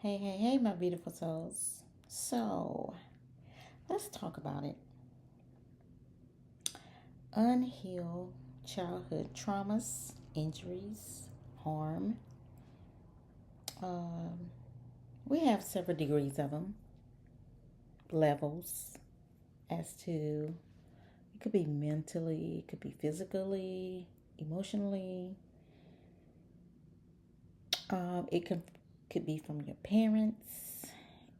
Hey, hey, hey, my beautiful souls. So, let's talk about it. Unhealed childhood traumas, injuries, harm. Um, we have several degrees of them, levels as to it could be mentally, it could be physically, emotionally. It could be from your parents.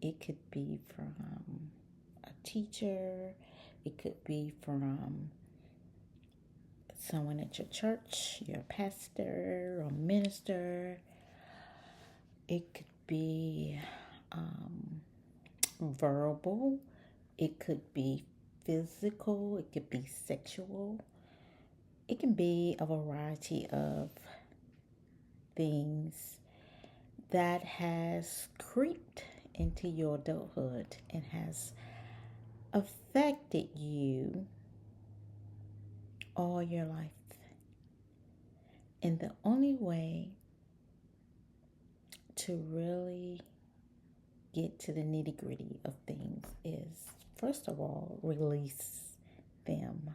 It could be from a teacher. It could be from someone at your church, your pastor or minister. It could be verbal. It could be physical. It could be sexual. It can be a variety of things that has creeped into your adulthood and has affected you all your life. And the only way to really get to the nitty gritty of things is, first of all, release them,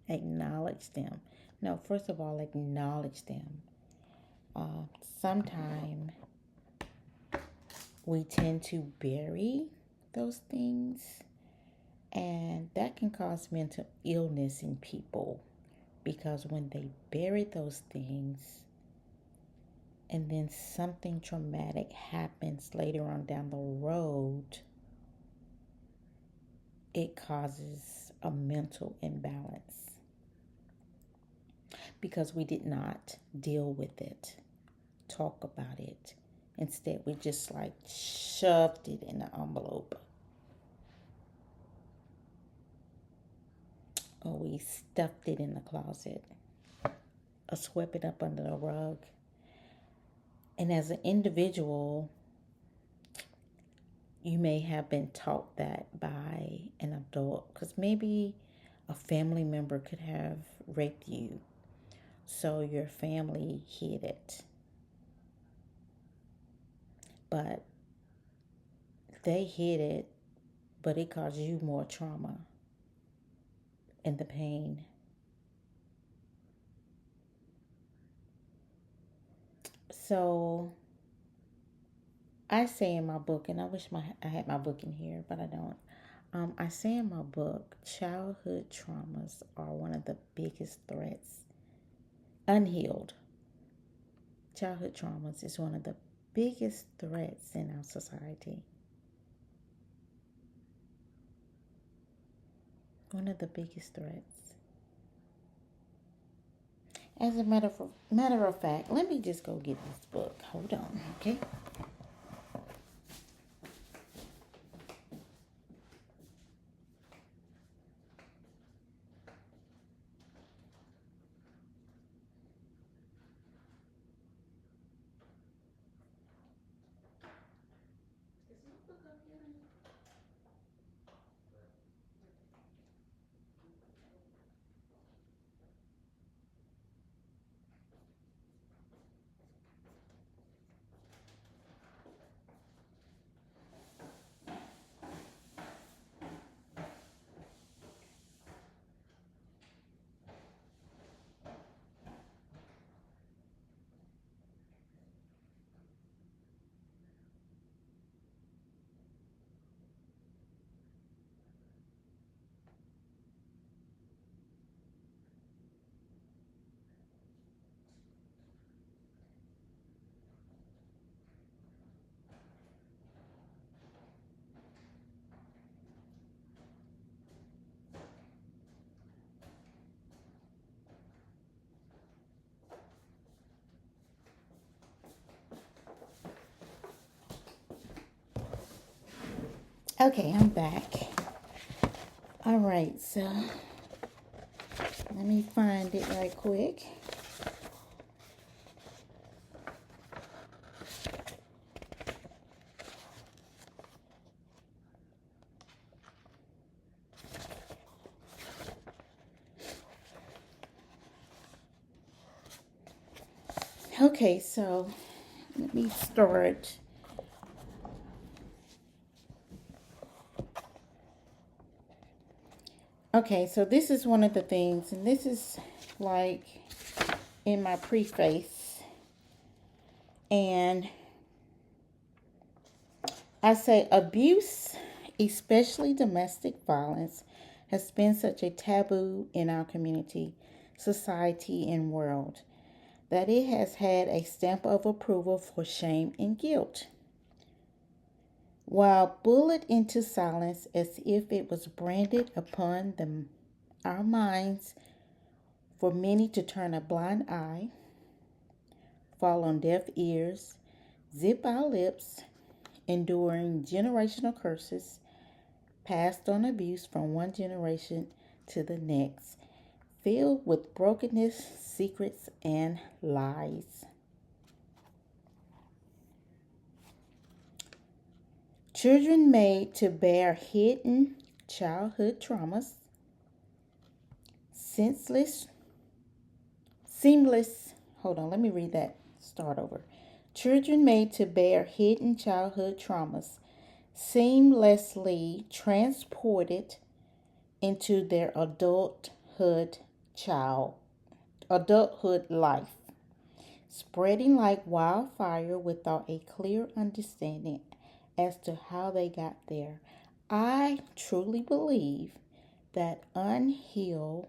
acknowledge them. No, first of all, acknowledge them. Sometimes we tend to bury those things, and that can cause mental illness in people because when they bury those things, and then something traumatic happens later on down the road, it causes a mental imbalance because we did not deal with it, talk about it. Instead, we just like shoved it in an envelope, or we stuffed it in the closet or swept it up under the rug. And as an individual, you may have been taught that by an adult because maybe a family member could have raped you. So your family hid it. But they hid it, but it caused you more trauma and the pain. So I say in my book, and I wish I had my book in here, but I don't. I say in my book, childhood traumas are one of the biggest threats. Unhealed childhood traumas is one of the biggest threats in our society. One of the biggest threats. As a matter of fact, let me just go get this book. Hold on, okay? Okay, I'm back. All right, so let me find it right quick. Okay, so let me start Okay, so this is one of the things, and this is like in my preface. And I say abuse, especially domestic violence, has been such a taboo in our community, society, and world that it has had a stamp of approval for shame and guilt. While bullied into silence as if it was branded upon our minds for many to turn a blind eye, fall on deaf ears, zip our lips, enduring generational curses, passed on abuse from one generation to the next, filled with brokenness, secrets, and lies. Children made to bear hidden childhood traumas, senseless, seamless, hold on, let me read that, start over. Children made to bear hidden childhood traumas, seamlessly transported into their adulthood life, spreading like wildfire without a clear understanding as to how they got there. I truly believe that unhealed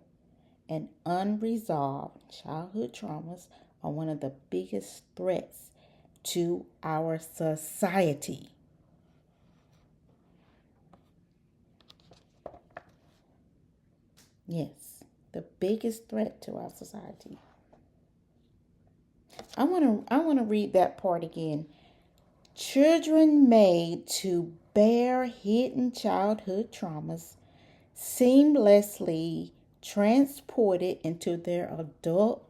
and unresolved childhood traumas are one of the biggest threats to our society. Yes, the biggest threat to our society. I want to read that part again. Children made to bear hidden childhood traumas, seamlessly transported into their adulthood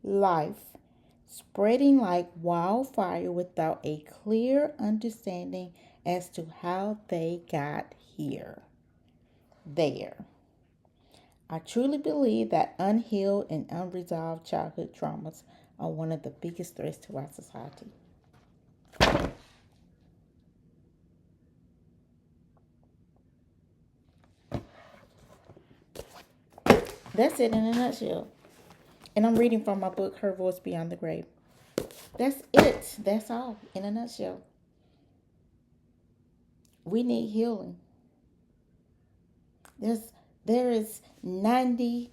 life, spreading like wildfire without a clear understanding as to how they got here. There. I truly believe that unhealed and unresolved childhood traumas are one of the biggest threats to our society. That's it in a nutshell. And I'm reading from my book, Her Voice Beyond the Grave. That's it. That's all in a nutshell. We need healing. There is 90%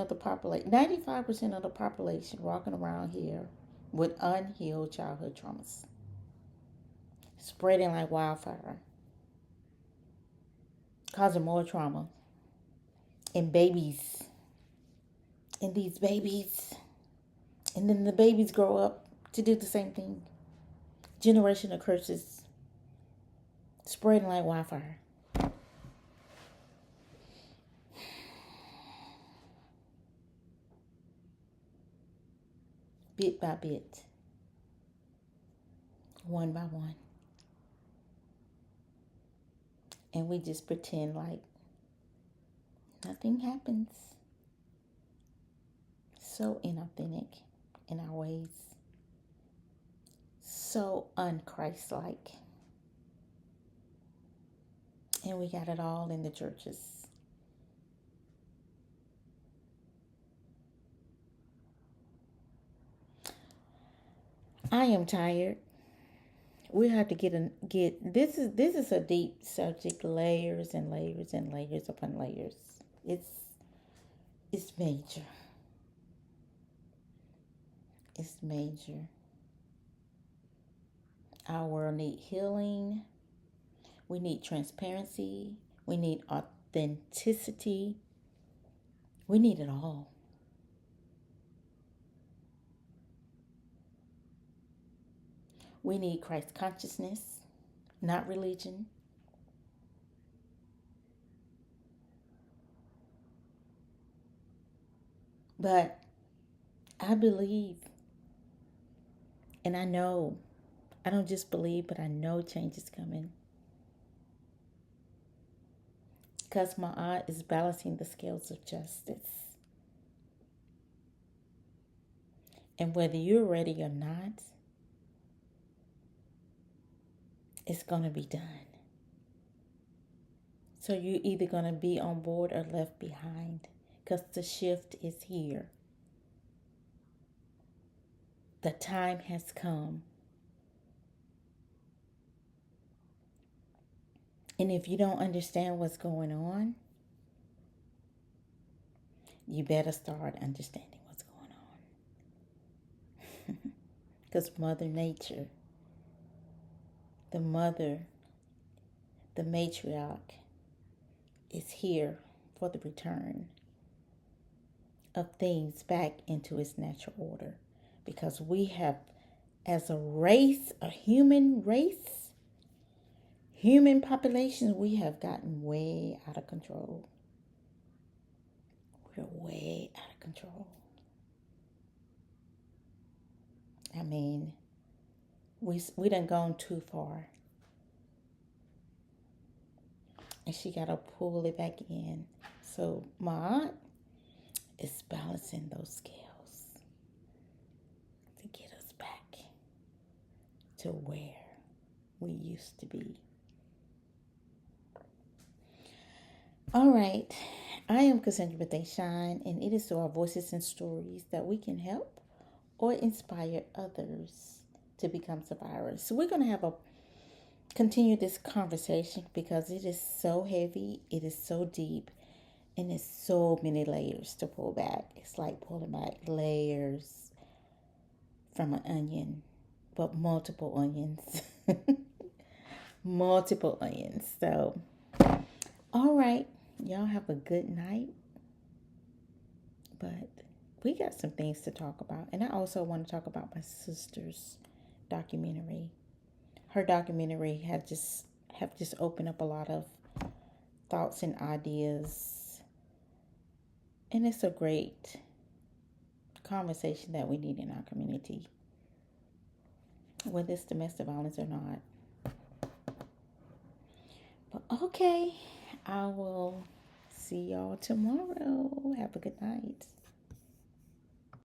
of the population, 95% of the population walking around here with unhealed childhood traumas, spreading like wildfire, causing more trauma in babies. And these babies, and then the babies grow up to do the same thing. Generational curses spreading like wildfire. Bit by bit, one by one. And we just pretend like nothing happens. So inauthentic in our ways. So unchristlike. And we got it all in the churches. I am tired. We have to get this is a deep subject, layers and layers and layers upon layers. It's major. It's major. Our world need healing. We need transparency. We need authenticity. We need it all. We need Christ consciousness, not religion. But I believe, and I know, I don't just believe, but I know change is coming. Because my art is balancing the scales of justice. And whether you're ready or not, it's going to be done. So you're either going to be on board or left behind because the shift is here. The time has come. And if you don't understand what's going on, you better start understanding what's going on. Because Mother Nature, the mother, the matriarch, is here for the return of things back into its natural order. Because we have, as a race, a human race, human populations, we have gotten way out of control. We're way out of control. I mean, we done gone too far. And she got to pull it back in. So my aunt is balancing those scales to get us back to where we used to be. All right. I am Cassandra Bethany Shine, and it is through our voices and stories that we can help or inspire others to become survivors. So we're going to continue this conversation because it is so heavy, it is so deep, and there's so many layers to pull back. It's like pulling back layers from an onion, but multiple onions. Multiple onions. So, all right. Y'all have a good night. But we got some things to talk about. And I also want to talk about my sister's documentary. Her documentary have just opened up a lot of thoughts and ideas. And it's a great conversation that we need in our community, whether it's domestic violence or not. But okay, I will see y'all tomorrow. Have a good night.